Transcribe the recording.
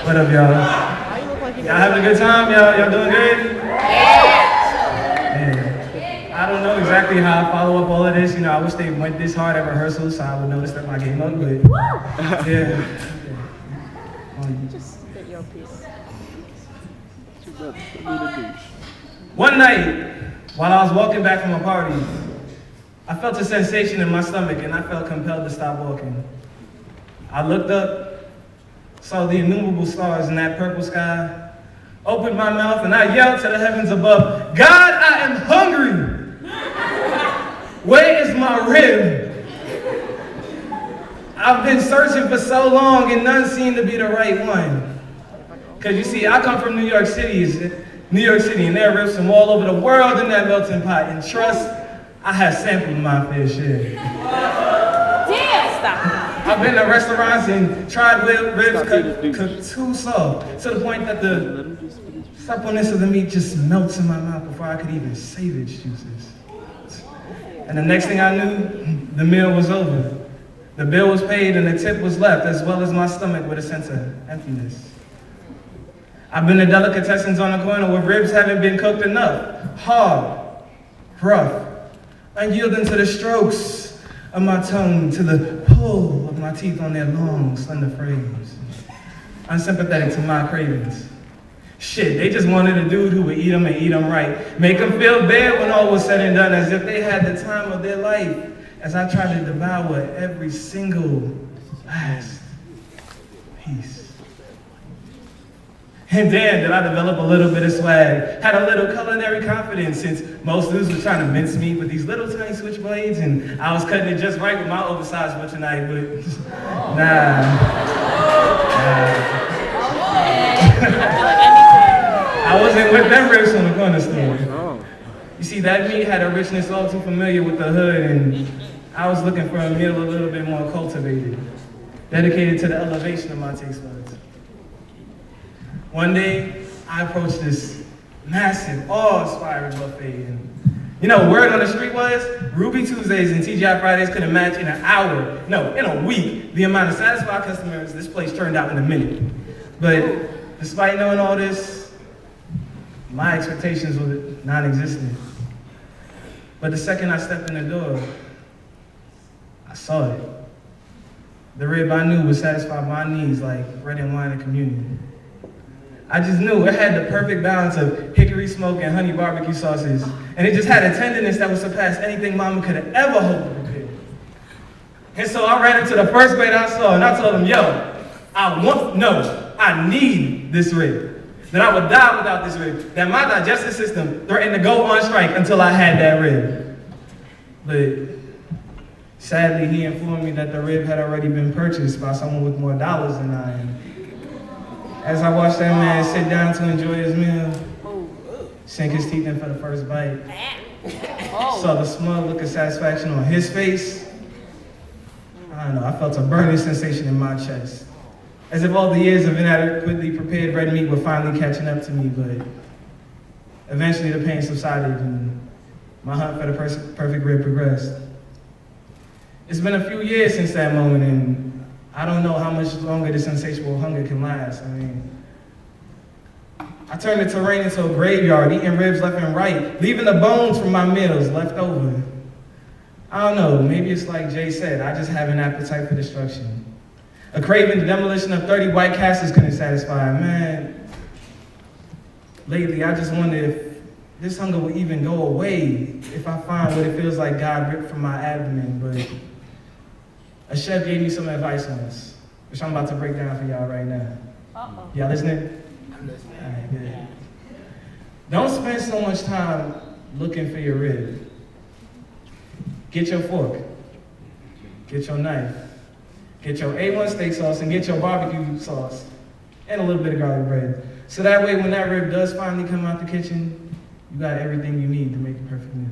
What up, y'all? Y'all having a good time? Y'all doing good? Yeah. I don't know exactly how I follow up all of this. I wish they went this hard at rehearsal so I would notice that my game up, but yeah. Just get your piece. One night, while I was walking back from a party, I felt a sensation in my stomach and I felt compelled to stop walking. I looked up, saw the innumerable stars in that purple sky, opened my mouth and I yelled to the heavens above, God, I am hungry! Where is my rib? I've been searching for so long and none seemed to be the right one. Because you see, I come from New York City, and there are ribs from all over the world in that melting pot. And trust, I have sampled my fair share. Damn, stop. I've been to restaurants and tried ribs cooked too soft, to the point that the suppleness of the meat just melts in my mouth before I could even save its juices. And the next thing I knew, the meal was over. The bill was paid and the tip was left, as well as my stomach with a sense of emptiness. I've been to delicatessens on the corner where ribs haven't been cooked enough. Hard, rough, unyielding to the strokes of my tongue, to the pull of my teeth on their long, slender frames. Unsympathetic to my cravings. Shit, they just wanted a dude who would eat them and eat them right. Make them feel bad when all was said and done, as if they had the time of their life, as I tried to devour every single last piece. And damn, did I develop a little bit of swag. Had a little culinary confidence, since most dudes were trying to mince meat with these little tiny switchblades, and I was cutting it just right with my oversized butcher knife, but I wasn't with them ribs from the corner store. You see, that meat had a richness all too familiar with the hood, and I was looking for a meal a little bit more cultivated, dedicated to the elevation of my taste buds. One day, I approached this massive, awe-inspiring buffet, and word on the street was, Ruby Tuesdays and TGI Fridays couldn't match in an hour, no, in a week, the amount of satisfied customers this place turned out in a minute. But despite knowing all this, my expectations were non-existent. But the second I stepped in the door, I saw it. The rib I knew would satisfy my needs like bread and wine and communion. I just knew it had the perfect balance of hickory smoke and honey barbecue sauces, and it just had a tenderness that would surpass anything mama could have ever hoped to prepare. And so I ran into the first plate I saw, and I told him, yo, I need this rib. That I would die without this rib. That my digestive system threatened to go on strike until I had that rib. But sadly, he informed me that the rib had already been purchased by someone with more dollars than I am. As I watched that man sit down to enjoy his meal, sink his teeth in for the first bite, saw the smug look of satisfaction on his face, I don't know, I felt a burning sensation in my chest. As if all the years of inadequately prepared red meat were finally catching up to me, but eventually the pain subsided and my hunt for the perfect rib progressed. It's been a few years since that moment, and I don't know how much longer this insatiable hunger can last. I turned the terrain into a graveyard, eating ribs left and right, leaving the bones from my meals left over. I don't know, maybe it's like Jay said, I just have an appetite for destruction. A craving the demolition of 30 White Castles couldn't satisfy. Man, lately I just wonder if this hunger will even go away if I find what it feels like God ripped from my abdomen. But a chef gave me some advice on this, which I'm about to break down for y'all right now. Y'all listening? I'm listening. All right, good. Don't spend so much time looking for your rib. Get your fork. Get your knife. Get your A1 steak sauce and get your barbecue sauce and a little bit of garlic bread. So that way when that rib does finally come out the kitchen, you got everything you need to make the perfect meal.